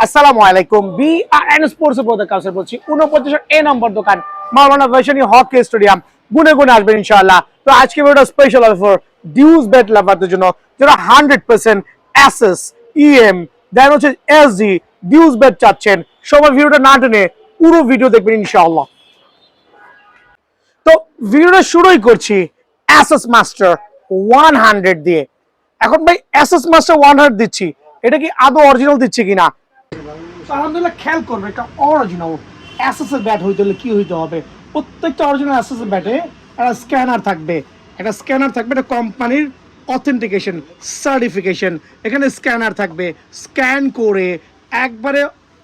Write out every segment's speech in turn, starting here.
আসসালামু আলাইকুম BRN sports উপর কাউসার বলছি 49 এ নম্বর দোকান মাওলানা ভাসানী হকি স্টেডিয়াম গুনে গুনে আসবেন ইনশাআল্লাহ। তো আজকে ভিডিওটা স্পেশাল অফার ডিউস বেট লাভারদের জন্য যারা 100% অ্যাসেস ইএম দেন হচ্ছে এসজি ডিউস বেট চাচ্ছেন, সবাই ভিডিওটা না টেনে পুরো ভিডিও দেখবেন ইনশাআল্লাহ। তো ভিডিওটা শুরুই করছি অ্যাসেস মাস্টার 100 দিয়ে। এখন ভাই অ্যাসেস মাস্টার 100 দিচ্ছি, এটা কি আদৌ অরিজিনাল দিচ্ছি কিনা? আলহামদুলিল্লাহ খেয়াল করবে, এটা অরিজিনাল অ্যাসেসের ব্যাট হইতে হলে কি হইতে হবে, প্রত্যেকটা অরিজিনাল অ্যাসেসের ব্যাটে একটা স্ক্যানার থাকবে, এটা কোম্পানির অথেন্টিকেশন সার্টিফিকেশন, এখানে স্ক্যানার থাকবে, স্ক্যান করে একবারে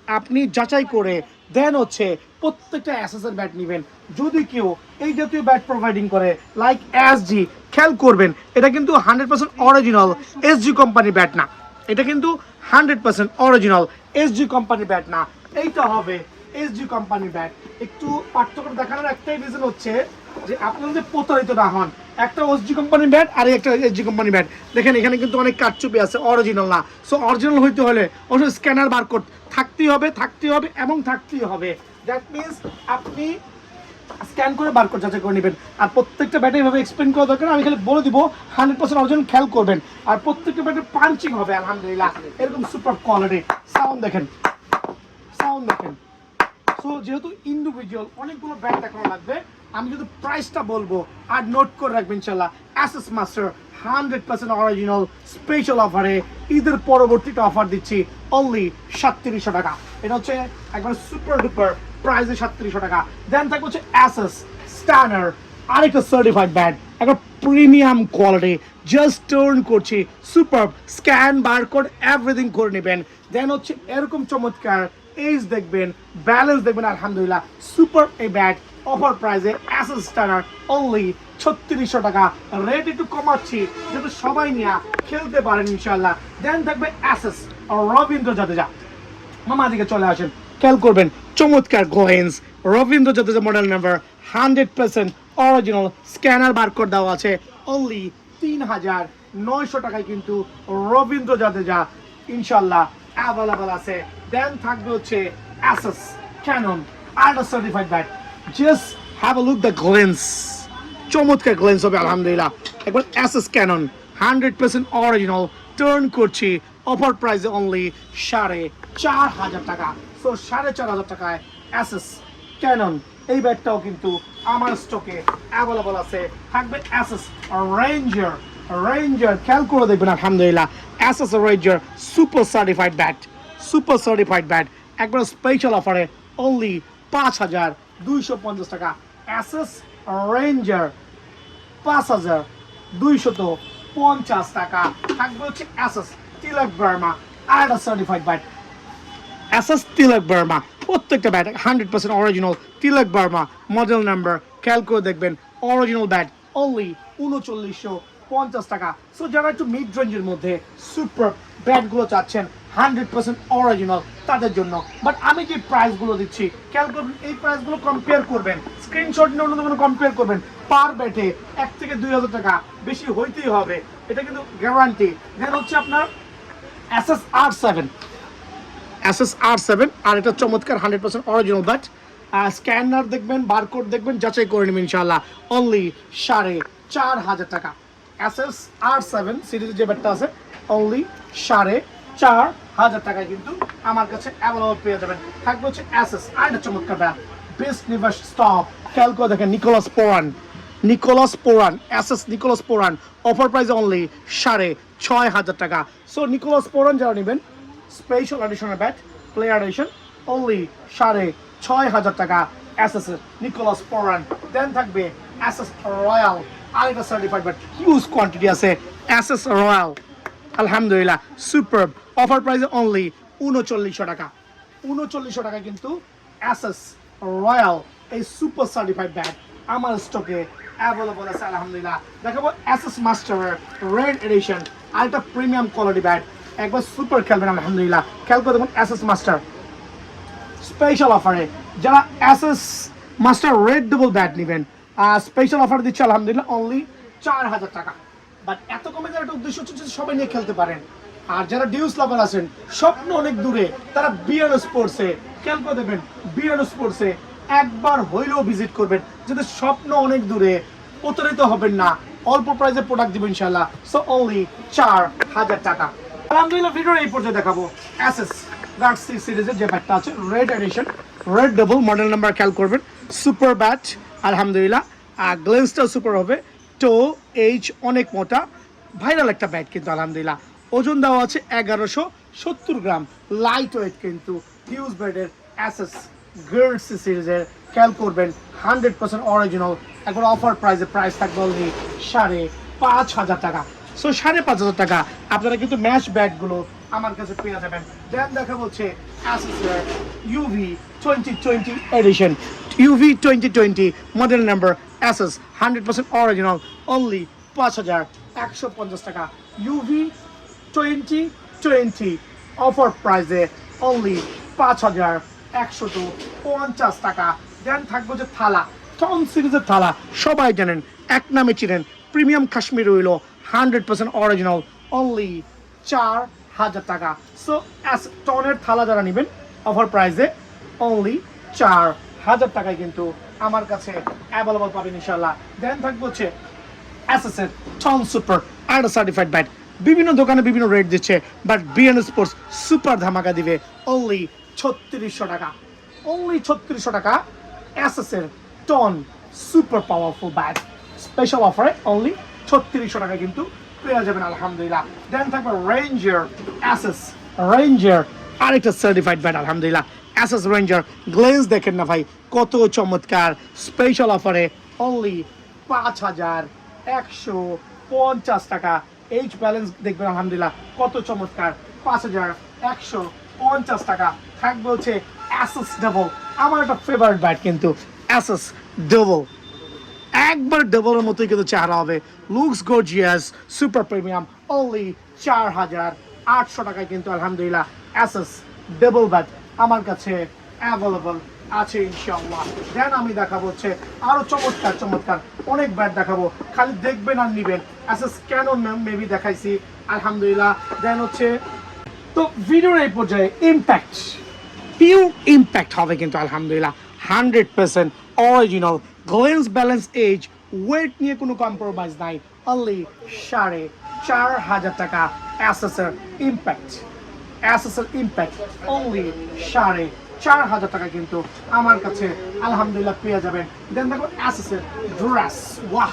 আপনি যাচাই করে দেন হচ্ছে প্রত্যেকটা অ্যাসেসের ব্যাট নেবেন। যদি কেউ এই জাতীয় ব্যাট প্রোভাইডিং করে লাইক এসজি, খেয়াল করবেন এটা কিন্তু 100% অরিজিনাল এসজি কোম্পানির ব্যাট না, এটা কিন্তু 100% অরিজিনাল এসজি কোম্পানির ব্যাট না, এইটা হবে এসজি কোম্পানির ব্যাট। একটু পার্থক্য দেখানোর একটাই রিজন হচ্ছে যে আপনারা যদি প্রতারিত না হন, একটা এসজি কোম্পানির ব্যাট আর একটা এসজি কোম্পানির ব্যাট, দেখেন এখানে কিন্তু অনেক কারচুপি আছে, অরিজিনাল না। সো অরিজিনাল হইতে হলে অবশ্যই স্ক্যানার বারকোড থাকতেই হবে এবং থাকতেই হবে। দ্যাট মিনস আপনি স্ক্যান করে বারকোড যাচাই করে নেবেন। আর প্রত্যেকটা ব্যাটে এইভাবে এক্সপ্লেন করা দরকার, আমি খালি বলে দিব 100% অরিজিনাল, খেয়াল করবেন। আর প্রত্যেকটা ব্যাটে পাঞ্চিং হবে আলহামদুলিল্লাহ, এরকম সুপার কোয়ালিটি। সাউন্ড দেখেন। সো যেহেতু ইন্ডিভিজুয়াল অনেকগুলো ব্যাট দেখানো লাগবে, আমি যদি প্রাইসটা বলবো আর নোট করে রাখবেন ইনশাআল্লাহ। অ্যাসেস মাস্টার 100% অরিজিনাল স্পেশাল অফারে ঈদের পরবর্তীতে অফার দিচ্ছি অনলি 3700 টাকা। এটা হচ্ছে একবার সুপার ডুপার প্রাইসে 3700 টাকা। দেন থাকবে হচ্ছে অ্যাসেস স্ট্যান্ডার আরেকটা সার্টিফাইড ব্যাট, একটা প্রিমিয়াম কোয়ালিটি, জাস্ট টার্ন করছি, সুপার স্ক্যান বারকোড এভরিথিং করে নেবেন। দেন হচ্ছে এরকম চমৎকার এইজ দেখবেন, ব্যালেন্স দেখবেন, আলহামদুলিল্লাহ সুপার এই ব্যাট অফার প্রাইসে অ্যাসেস স্ট্যান্ডার্ড অনলি 3600 টাকা। রেট একটু কমাচ্ছি যাতে সবাই নিয়ে খেলতে পারেন ইনশাআল্লাহ। দেন থাকবে অ্যাসেস রবীন্দ্র জাদেজা, মামা দিকে চলে আসেন, খেয়াল করবেন চমৎকার গোয়েন্স Ravindra Jadeja model number 100% original, scanner barcode দেওয়া আছে, অনলি 3900 টাকায় কিন্তু রবীন্দ্র জাদেজা ইনশাআল্লাহ অ্যাভেলেবল আছে। দেন থাকবে হচ্ছে SS Canon ultra certified bat, just have a look the grains, চমৎকার গ্লেন্স হবে আলহামদুলিল্লাহ। একবার অ্যাসেস ক্যানন 100% অরিজিনাল, টার্ন করছি অফার প্রাইসে অনলি 4500 টাকা। সো 4500 টাকায় অ্যাসেস ক্যানন এই ব্যাটটাও কিন্তু আমার স্টকে অ্যাভেলেবল আছে। থাকবে অ্যাসেস রেঞ্জার, খেয়াল করে দেখবেন আলহামদুলিল্লাহ assess Ranger super certified bat একবার স্পেশাল অফারে অনলি 5250 টাকা। অ্যাসেস রেঞ্জার 5250 টাকা। থাকবে হচ্ছে অ্যাসেস তিলক বার্মা আরেকটা certified bat, SS Tilak Varma, প্রত্যেকটা bat 100% original Tilak Varma model number, খেয়াল করে দেখবেন অরিজিনাল ব্যাট অনলি 3950 টাকা। সো যারা একটু মিড রেঞ্জের মধ্যে সুপার ব্যাটগুলো চাচ্ছেন 100% অরিজিনাল তাদের জন্য, বাট আমি যে প্রাইসগুলো দিচ্ছি খেয়াল করবেন, এই প্রাইসগুলো কম্পেয়ার করবেন, স্ক্রিনশট নিয়ে অন্য কোনো কম্পেয়ার করবেন, পার ব্যাটে 1 থেকে 2000 টাকা বেশি হইতেই হবে, এটা কিন্তু গ্যারান্টি। দেন হচ্ছে আপনার অ্যাসেস R7 আর এটা চমৎকার 100% অরিজিনাল ব্যাট, স্ক্যানার দেখবেন, বারকোড দেখবেন, যাচাই করে নেবেন ইনশাআল্লাহ অনলি 4500 টাকা। অ্যাসেস R7 সিরিজের যে ব্যাটটা আছে অনলি 4500 টাকায় কিন্তু আমার কাছে অ্যাভেলেবল পেয়ে যাবেন। থাকবে হচ্ছে অ্যাসেস আর একটা চমৎকার ব্যাট বেস্ট নেভার স্টপ, খেয়াল করে দেখেন Nicholas Pooran Aces Nicholas Pooran offer price only 6500 টাকা। সো নিকোলাস পোরান যারা নেবেন স্পেশাল এডিশনের ব্যাট প্লেয়ার এডিশন অনলি 6500 টাকা অ্যাসেস নিকোলাস পোরান। দেন থাকবে অ্যাসেস রয়্যাল আরেকটা সার্টিফাইড ব্যাট, হিউজ কোয়ান্টিটি আছে অ্যাসেস রয়্যাল আলহামদুলিল্লাহ সুপার অফার প্রাইসে অনলি 3900 টাকা। 3900 টাকা কিন্তু অ্যাসেস রয়্যাল এই সুপার সার্টিফাইড ব্যাট আমার স্টকে অ্যাভেলেবল আছে আলহামদুলিল্লাহ। দেখাবো অ্যাসেস মাস্টারের রেড এডিশন আরেকটা প্রিমিয়াম কোয়ালিটি ব্যাট, একবার সুপার খেলবেন আলহামদুলিল্লাহ। খেয়াল করে দেখুন অ্যাসেস মাস্টার স্পেশাল অফারে যারা SS master red double bat নেবেন স্পেশাল অফার দিচ্ছে আলহামদুলিল্লাহ অনলি 4000 টাকা। বাট এত কমে যাওয়ার একটা উদ্দেশ্য হচ্ছে সবাই নিয়ে খেলতে পারেন, আর যারা ডিউস লাভার আছেন, স্বপ্ন অনেক দূরে, তারা বিয়ার স্পোর্টসে খেয়াল করে দেখবেন, বিয়ার স্পোর্টসে একবার হইলেও ভিজিট করবেন, যাদের স্বপ্ন অনেক দূরে, প্রতারিত হবেন না, অল্প প্রাইসে প্রোডাক্ট দিব ইনশাআল্লাহ। সো অনলি 4000 টাকা। আলহামদুলিল্লাহ ভিডিওর এই পর্যায়ে দেখাবো অ্যাসেস ডার্ক সি সিরিজের যে ব্যাটটা আছে, red edition, red double, model number খেয়াল করবেন, সুপার ব্যাট আলহামদুলিল্লাহ। আর গ্লেন্সটাও সুপার হবে, টো এইচ অনেক মোটা, ভাইরাল একটা ব্যাট কিন্তু আলহামদুলিল্লাহ। ওজন দেওয়া আছে 1170 গ্রাম, লাইট ওয়েট কিন্তু হিউজ ব্যাটের অ্যাসেস গার্লস সিরিজের খেয়াল করবেন, 100% অরিজিনাল। একবার অফার প্রাইসে প্রাইস থাকবে অনলি 5500 টাকা। সো 5500 টাকা আপনারা কিন্তু ম্যাচ ব্যাটগুলো আমার কাছে পেয়ে যাবেন। দেন দেখা বলছে অ্যাসেসের UV 2020 edition, UV 2020 model number Aces 100% original, only 5150 টাকা। ইউভি 2020 অফার প্রাইসে অনলি 5150 টাকা। দেন থাকবো যে থালা, টন সিরিজের থালা সবাই জানেন, এক নামে চিনেন, প্রিমিয়াম কাশ্মীর রইল, 100% অরিজিনাল, অনলি 4000 টাকা। সো টনের থালা যারা নেবেন অফার প্রাইসে অনলি 4000 টাকায় কিন্তু আমার কাছে অ্যাভেলেবল পাবেন ইনশাল্লাহ। দেন থাকবো হচ্ছে অ্যাসেসের টন সুপার আর সার্টিফাইড ব্যাট, বিভিন্ন দোকানে বিভিন্ন রেট দিচ্ছে, বাট বিএন স্পোর্টস সুপার ধামাকা দিবে অনলি 3600 টাকা, অনলি 3600 টাকা। অ্যাসেসের ton super powerful bat special অফারে অনলি 3600 টাকা কিন্তু পেয়ে যাবেন আলহামদুলিল্লাহ। দেন থাকবে রেঞ্জার, অ্যাসেস রেঞ্জার আরেকটা সার্টিফাইড ব্যাট আলহামদুলিল্লাহ। অ্যাসেস রেঞ্জার গ্লেজ দেখেন না ভাই, কত চমৎকার, স্পেশাল অফারে অনলি 5150 টাকা। এইচ ব্যালেন্স দেখবেন আলহামদুলিল্লাহ কত চমৎকার, 5150 টাকা। থাকবে হচ্ছে অ্যাসেস ডাবল, আমার একটা ফেভারিট ব্যাট কিন্তু অ্যাসেস ডাবল, একবার ডাবলের মতোই কিন্তু চেহারা হবে, looks gorgeous, super premium, only 4800 টাকায় কিন্তু আলহামদুলিল্লাহ অ্যাসেস ডাবল ব্যাট আমার কাছে অ্যাভেলেবল আছে ইনশাআল্লাহ। দেন আমি দেখাবো হচ্ছে আরো চমৎকার চমৎকার অনেক ব্যাট দেখাবো, খালি দেখবেন আর নিবেন। অ্যাসেস ক্যানন মেবি দেখাইছি আলহামদুলিল্লাহ। দেন হচ্ছে তো ভিডিওর এই পর্যায়ে ইম্প্যাক্ট, পিওর ইম্প্যাক্ট হবে কিন্তু আলহামদুলিল্লাহ, 100% original, grains balance edge weight নিয়ে কোনো কম্প্রোমাইজ নাই, অনলি 4500 টাকা। অ্যাসেসের ইম্প্যাক্ট, অ্যাসেসের ইম্প্যাক্ট অনলি 4500 টাকা কিন্তু আমার কাছে আলহামদুলিল্লাহ পেয়ে যাবেন। দেন দেখো অ্যাসেসের ড্রেস, ওয়াহ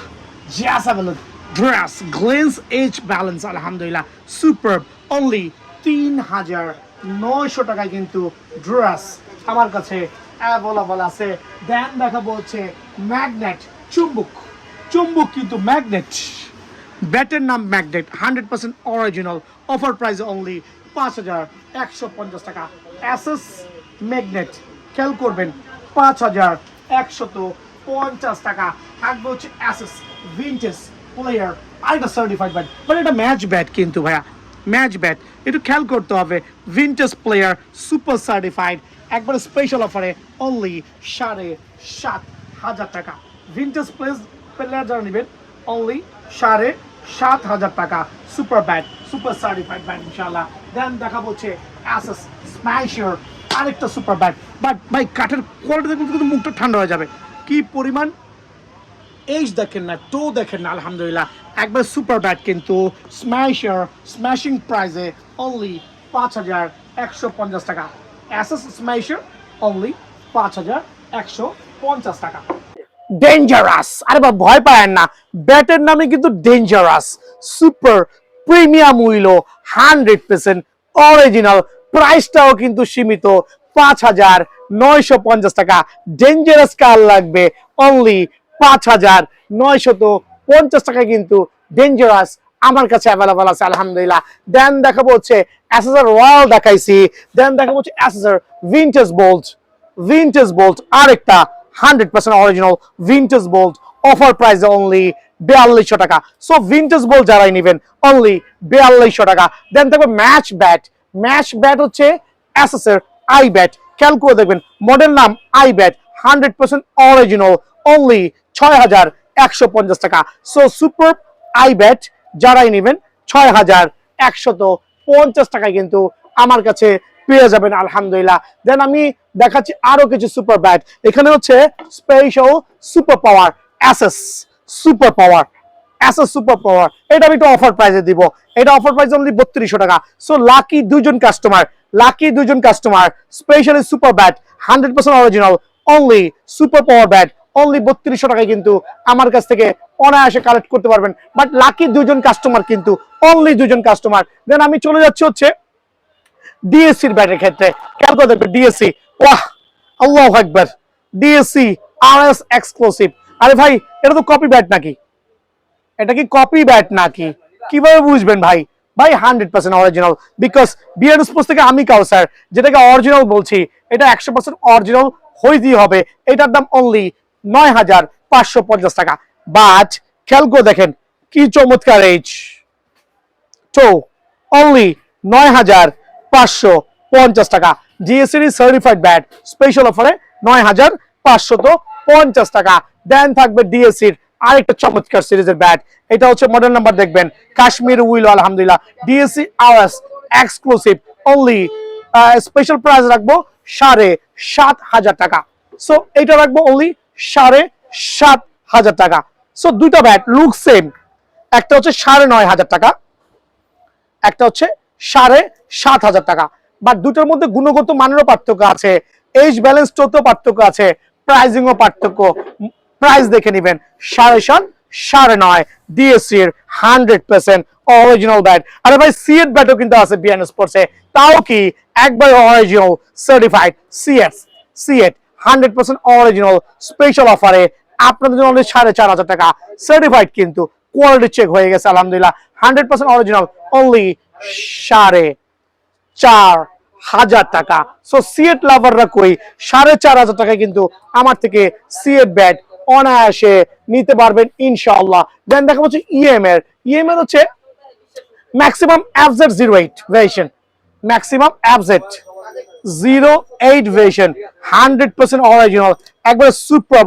জাস অ্যাভেলেবল ড্রেস, গ্লেন্স এজ ব্যালেন্স আলহামদুলিল্লাহ সুপার, অনলি 3900 টাকায় কিন্তু ড্রেস আমার কাছে অ্যাভেলেবল আছে। দেন দেখাবো হচ্ছে ম্যাগনেট, চুম্বক, চুম্বক কিন্তু ম্যাগনেট, ব্যাটের নাম magnet, 100% original, offer price only 5150 টাকা। অ্যাসেস ম্যাগনেট খেয়াল করবেন 5150 টাকা। থাকবে হচ্ছে অ্যাসেস ভিনটেজ প্লেয়ার, আরেকটা সার্টিফাইড ব্যাট, বাট এটা ম্যাচ ব্যাট কিন্তু ভাইয়া, ম্যাচ ব্যাট একটু খেয়াল করতে হবে, ভিনটেজ প্লেয়ার সুপার সার্টিফাইড, একবার স্পেশাল অফারে অনলি 7500 টাকা। ভিনটেজ প্লেয়ার যারা নেবেন অনলি 7500 টাকা, super bat, super certified bat ইনশাআল্লাহ। দেন দেখাবো হচ্ছে অ্যাসেস স্ম্যাশার, আরেকটা সুপার ব্যাট, বাট ভাই কাঠের কোয়ালিটি দেখুন কিন্তু মুখটা ঠান্ডা হয়ে যাবে, কি পরিমাণ এইজ দেখেন না, টো দেখেন না আলহামদুলিল্লাহ, একবার সুপার ব্যাট কিন্তু স্ম্যাশার, স্ম্যাশিং প্রাইসে অনলি 5150 টাকা। অ্যাসেস স্ম্যাশার অনলি 5150 টাকা। ডেঞ্জারাস, আরে বা ভয় পায়েন না, ব্যাটের নামে কিন্তু ডেঞ্জারাস, সুপার প্রিমিয়াম উইলো, 100% অরিজিনাল, প্রাইসটাও কিন্তু সীমিত 5950 টাকা। ডেঞ্জারাস কার লাগবে অনলি 5950 টাকা কিন্তু ডেঞ্জারাস আমার কাছে অ্যাভেলেবল আছে আলহামদুলিল্লাহ। দেন দেখাবো হচ্ছে অ্যাসেসর রয়্যাল দেখাইছি, দেন দেখাবো হচ্ছে অ্যাসেসর ভিনটেজ বোল্ট, ভিনটেজ বোল্ট আরেকটা 100% original vintage bolt, offer price only 4200 টাকা। সো ভিনটেজ বোল্ট যারাই নেবেন অনলি 4200 টাকা। দেন থাকবে ম্যাচ ব্যাট, ম্যাচ ব্যাট হচ্ছে অ্যাসেসের আই ব্যাট, খেয়াল করে দেখবেন মডেল নাম আই ব্যাট, 100% অরিজিনাল, অনলি 6150 টাকা। সো সুপার আই ব্যাট যারাই নেবেন 6150 টাকায় কিন্তু আমার কাছে পেয়ে যাবেন আলহামদুলিল্লাহ। দেন আমি দেখাচ্ছি আরো কিছু সুপার ব্যাট। এখানে হচ্ছে special super power SS super power super power, এটা আমি একটু অফার প্রাইসে দিব। এটা অফার প্রাইস অনলি 3200 টাকা। সো লাকি দুইজন customer specially super bat 100% original only super power bat only 3200 টাকায় কিন্তু আমার কাছ থেকে অনায়াসে কালেক্ট করতে পারবেন। বাট লাকি দুইজন কাস্টমার, কিন্তু অনলি দুইজন কাস্টমার। দেন আমি চলে যাচ্ছি হচ্ছে ডিএসসির ব্যাটের ক্ষেত্রে। খেয়াল করে দেখবেন ডিএসসি, ওয়াহ আল্লাহু আকবার, ডিএসসি আরএস এক্সক্লুসিভ। আরে ভাই এটা তো কপি ব্যাট নাকি? এটা কি কপি ব্যাট নাকি? কিভাবে বুঝবেন ভাই? ভাই 100% অরিজিনাল, বিকজ বিয়ার স্পোর্টস থেকে আমি কাউসার যেটাকে অরিজিনাল বলছি, এটা 100% অরিজিনাল হইতেই হবে। এটার দাম অনলি 9550 টাকা। বাট খেয়াল করে দেখেন কি চমৎকার এইচ, তো অনলি 9550 টাকা। জিএসসি সার্টিফাইড ব্যাট স্পেশাল অফারে 9550 টাকা। দেন থাকবে ডিএসসির আরেকটা চমৎকার সিরিজের ব্যাট, এটা হচ্ছে মডেল নাম্বার দেখবেন কাশ্মীর উইল আলহামদুলিল্লাহ DSC RS exclusive only special price রাখবো 7500 টাকা। সো এটা রাখবো অনলি 7500 টাকা। সো দুইটা ব্যাট লুক সেম, একটা হচ্ছে 9500 টাকা, একটা হচ্ছে 7500 টাকা। বাট দুটোর মধ্যে গুণগত মানেরও পার্থক্য আছে, এইজ ব্যালেন্স তো পার্থক্য আছে, প্রাইজিংও পার্থক্য। প্রাইস দেখে নেবেন 7.5 9.5 ডিএসসি এর 100% অরিজিনাল ব্যাট। আরে ভাই সিএট ব্যাটও কিন্তু আছে বিএন স্পোর্টসে, তাও কি একবার original certified CEAT 100% original special অফারে আপনাদের জন্য অনলি 4500 টাকা। সার্টিফাইড কিন্তু কোয়ালিটি চেক হয়ে গেছে আলহামদুলিল্লাহ, 100% অরিজিনাল অনলি 4500 টাকা। সো সিএট লাভাররা কই 4500 টাকা কিন্তু আমার থেকে সিএট ব্যাট অনায়াসে নিতে পারবেন ইনশাআল্লাহ। দেন দেখা হচ্ছে ইএম এর হচ্ছে maximum FZ 08 variation, maximum FZ 08 variation 100% original একবারে সুপার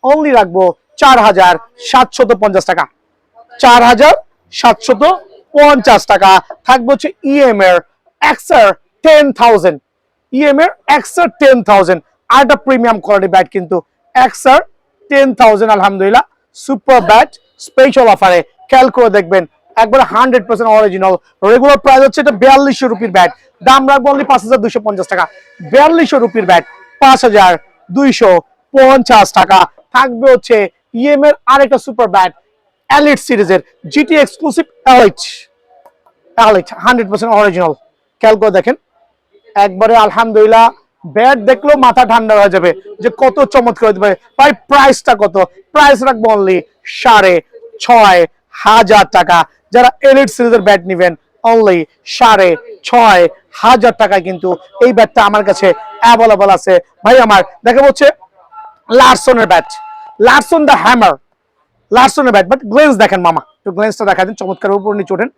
অনলি রাখবো 4750 টাকা। 4750 টাকা থাকবে হচ্ছে ইএম এর এক্সআর 10000, ইএম এর এক্সআর 10000 আর একটা প্রিমিয়াম কোয়ালিটি ব্যাট কিন্তু এক্সআর 10000 আলহামদুলিল্লাহ সুপার ব্যাট স্পেশাল অফারে। খেয়াল করে দেখবেন একবার 100% অরিজিনাল। রেগুলার প্রাইস হচ্ছে এটা 4200 রুপির ব্যাট, দাম রাখবো অনলি 5250 টাকা। 4200 রুপির ব্যাট 5250 টাকা। থাকবে হচ্ছে ইএম এর আরেকটা সুপার ব্যাট এলিট সিরিজের জিটি এক্সক্লুসিভ এলিট 100% অরিজিনাল। খেয়াল করে দেখেন একবারে আলহামদুলিল্লাহ, ব্যাট দেখলেও মাথা ঠান্ডা হয়ে যাবে যে কত চমৎকার হতে পারে। ভাই প্রাইসটা কত? প্রাইস রাখবো অনলি 6500 টাকা। যারা এলিট সিরিজের ব্যাট নেবেন অনলি 6500 টাকা কিন্তু এই ব্যাটটা আমার কাছে অ্যাভেলেবল আছে। ভাই আমার দেখা হচ্ছে লারসনের ব্যাট, লারসন দ্য হ্যামার, লারসনের ব্যাট। বাট গ্লেন্স দেখেন মামা, একটু গ্লেন্সটা দেখা দিন, চমৎকার উপর নিচে ওঠেন।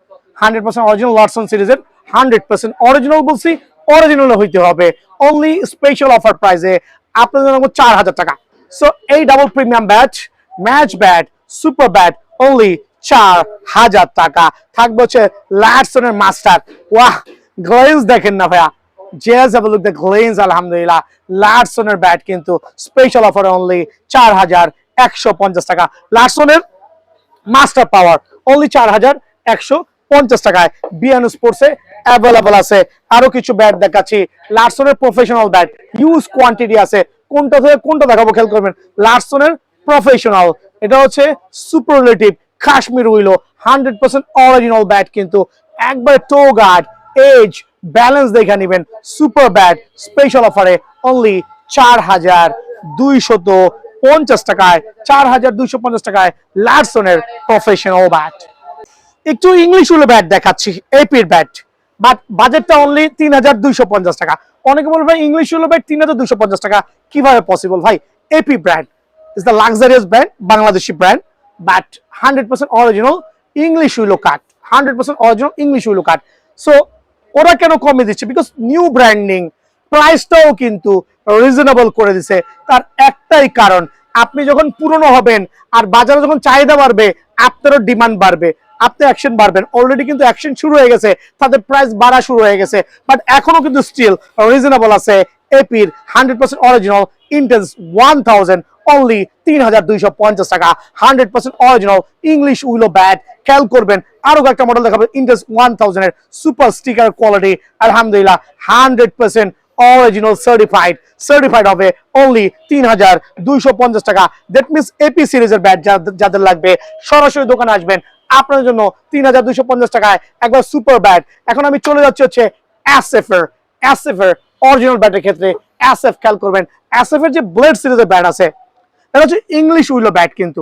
100% অরিজিনাল লারসন সিরিজের, 100% অরিজিনাল বলছি, অরিজিনাল হইতে হবে। অনলি স্পেশাল অফার প্রাইসে আপনাদের জন্য 4000 টাকা। সো এই double premium bat match bat super bat only 4000 টাকা। থাকবে হচ্ছে লারসনের মাস্টার, ওয়াহ গ্লেন্স দেখেন না ভাইয়া, just have a look the glance আলহামদুলিল্লাহ। লারসনের ব্যাট কিন্তু স্পেশাল অফারে অনলি 4150 টাকা। লারসনের মাস্টার পাওয়ার অনলি 4150 টাকায় বিএন স্পোর্টসে অ্যাভেলেবল আছে। আরো কিছু ব্যাট দেখাচ্ছি, লারসনের প্রফেশনাল ব্যাট ইউজ কোয়ান্টিটি আছে। কোনটা থেকে কোনটা দেখাবো খেয়াল করবেন। লারসনের প্রফেশনাল, এটা হচ্ছে সুপারলেটিভ কাশ্মীর উইলো 100% অরিজিনাল ব্যাট কিন্তু একবারে টো গার্ড এজ ব্যালেন্স দেখে নেবেন। সুপার ব্যাট স্পেশাল অফারে অনলি 4250 টাকায়, 4250 টাকায় লারসনের প্রফেশনাল ব্যাট। একটু ইংলিশ উইলো ব্যাট দেখাচ্ছি, এপির ব্যাট, বাট বাজেটটা অনলি 3250 টাকা। অনেকে বলবে ভাই ইংলিশ উইলো ব্যাট 3250 টাকা কিভাবে পসিবল? ভাই AP brand is the luxurious brand, Bangladeshi brand, but 100% original English willow cut, 100% original English willow cut. So ওরা কেন কমে দিচ্ছে? বিকজ নিউ ব্র্যান্ডিং, প্রাইসটাও কিন্তু রিজনেবল করে দিছে। তার একটাই কারণ, আপনি যখন পুরনো হবেন আর বাজারে যখন চাহিদা বাড়বে আপনারও ডিমান্ড বাড়বে। আপনি অ্যাকশন বাড়বেন, অলরেডি কিন্তু অ্যাকশন শুরু হয়ে গেছে, তাদের প্রাইস বাড়া শুরু হয়ে গেছে, বাট এখনো কিন্তু স্টিল রিজনেবল আছে। এপির 100% অরিজিনাল ইন্টেন্স 1000 অনলি 3250 টাকা, 100% অরিজিনাল ইংলিশ উইলো ব্যাট। খেয়াল করবেন আরো একটা মডেল দেখাবো ইন্টেন্স 1000 এর সুপার স্টিকার কোয়ালিটি, আলহামদুলিল্লাহ 100% অরিজিনাল সার্টিফাইড হবে অনলি 3250 টাকা। দ্যাট মিনস এপি সিরিজের ব্যাট যাদের লাগবে সরাসরি দোকানে আসবেন, আপনাদের জন্য 3250 টাকায় একবার সুপার ব্যাট। এখন আমি চলে যাচ্ছি হচ্ছে এসএফ এর অরিজিনাল ব্যাটের ক্ষেত্রে। এসএফ খেয়াল করবেন, এসএফ এর যে ব্লেড সিরিজের ব্যাট আছে এটা হচ্ছে ইংলিশ উইলো ব্যাট, কিন্তু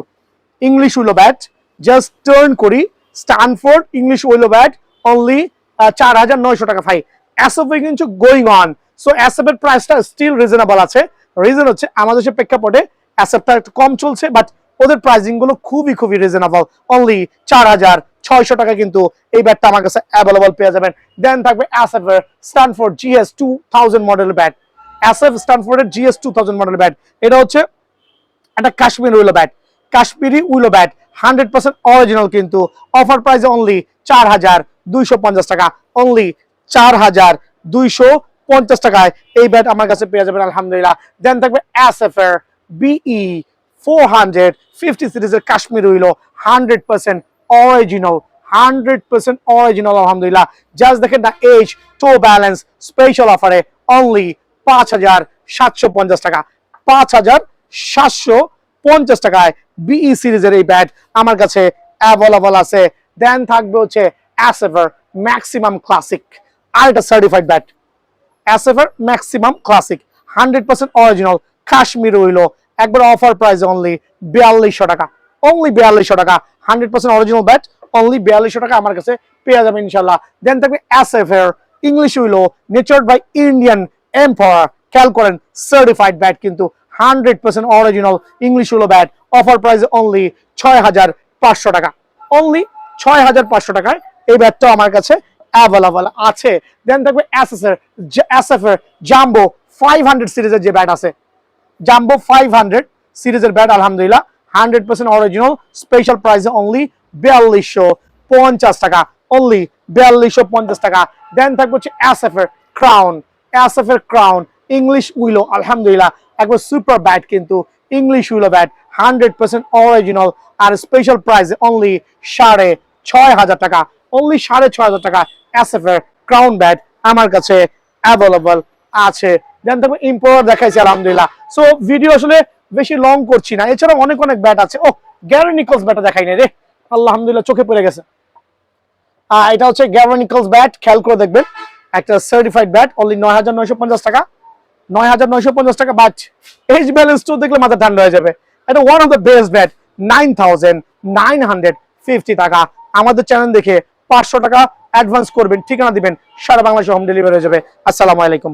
English willow bat just turn করি Stanford English willow bat only 4900 টাকা। ভাই এসএফ কিন্তু গোয়িং অন, সো এসএফ এর প্রাইসটা স্টিল রিজনেবল আছে। রিজন হচ্ছে আমাদের দেশের প্রেক্ষাপটে এসএফটা একটু কম চলছে, বাট ওদের প্রাইসিং গুলো খুবই রিজনেবল, অনলি 4600 টাকা কিন্তু এই ব্যাটটা আমার কাছে অ্যাভেলেবল পেয়ে যাবেন। দেন থাকবে এসএফ এর Stanford GS 2000 model bat. SF স্ট্যানফোর্ডের জিএস 2000 মডেল ব্যাট, এটা হচ্ছে একটা কাশ্মীরি উইলো ব্যাট 100% অরিজিনাল, কিন্তু অফার প্রাইসে অনলি 4250 টাকা, অনলি 4250 টাকায় এই ব্যাট আমার কাছে পেয়ে যাবেন আলহামদুলিল্লাহ। দেন থাকবে এসএফ এর বিই 450 সিরিজের কাশ্মীরি উইলো 100% অরিজিনাল আলহামদুলিল্লাহ। জাস্ট দেখেন না এজ টো ব্যালেন্স স্পেশাল অফারে অনলি 5750 টাকা, 5750 টাকায় বিই সিরিজের এই ব্যাট আমার কাছে অ্যাভেলেবল আছে। দেন থাকবে হচ্ছে এসএফ এর ম্যাক্সিমাম ক্লাসিক, আর এটা সার্টিফাইড ব্যাট। এসএফ এর ম্যাক্সিমাম ক্লাসিক 100% অরিজিনাল কাশ্মীর উইলো, একবার অফার প্রাইস অনলি 4200 টাকা, অনলি 4200 টাকা। 100% অরিজিনাল ব্যাট অনলি 4200 টাকা আমার কাছে পেয়ে যাবেন ইনশাআল্লাহ। দেন থাকবে এসএফ এর English willow natured by Indian empire, খেয়াল করেন সার্টিফাইড ব্যাট, কিন্তু 100% original English willow bat, offer price only 6500 টাকা, অনলি 6500 টাকায় এই ব্যাটটাও আমার কাছে অ্যাভেলেবল আছে। দেন থাকবে এসএফ এর জাম্বো 500 সিরিজের যে ব্যাট আছে, জাম্বো 500 সিরিজের ব্যাট আলহামদুলিল্লাহ 100% অরিজিনাল, স্পেশাল প্রাইসে অনলি 4250 টাকা, অনলি 4250 টাকা। দেন থাকবে হচ্ছে এসএফ এর ক্রাউন ইংলিশ উইলো, আলহামদুলিল্লাহ একবার সুপার ব্যাট, কিন্তু ইংলিশ উইলো ব্যাট 100% অরিজিনাল, আর স্পেশাল প্রাইসে অনলি 6500 টাকা, অনলি 6500 টাকা এসএফ এর ক্রাউন ব্যাট আমার কাছে অ্যাভেলেবল আছে। দেন থাকবে ইম্পোর্টার দেখাইছি আলহামদুলিল্লাহ। সো ভিডিও আসলে বেশি লং করছি না, এছাড়া অনেক ব্যাট আছে। ও গ্যারি নিকলস ব্যাটটা দেখাই নাই রে, আলহামদুলিল্লাহ চোখে পড়ে গেছে। এটা হচ্ছে গ্যারি নিকলস ব্যাট, খেয়াল করে দেখবেন একটা সার্টিফাইড ব্যাট, অনলি 9950 টাকা, 9950 টাকা। বাট এজ ব্যালেন্স তো দেখলে মাথা ঠান্ডা হয়ে যাবে। এটা one of the best bat, 9950 টাকা। আমাদের চ্যানেল দেখে 500 টাকা অ্যাডভান্স করবেন, ঠিকানা দিবেন, সারা বাংলাদেশে হোম ডেলিভারি হয়ে যাবে। আসসালামু আলাইকুম।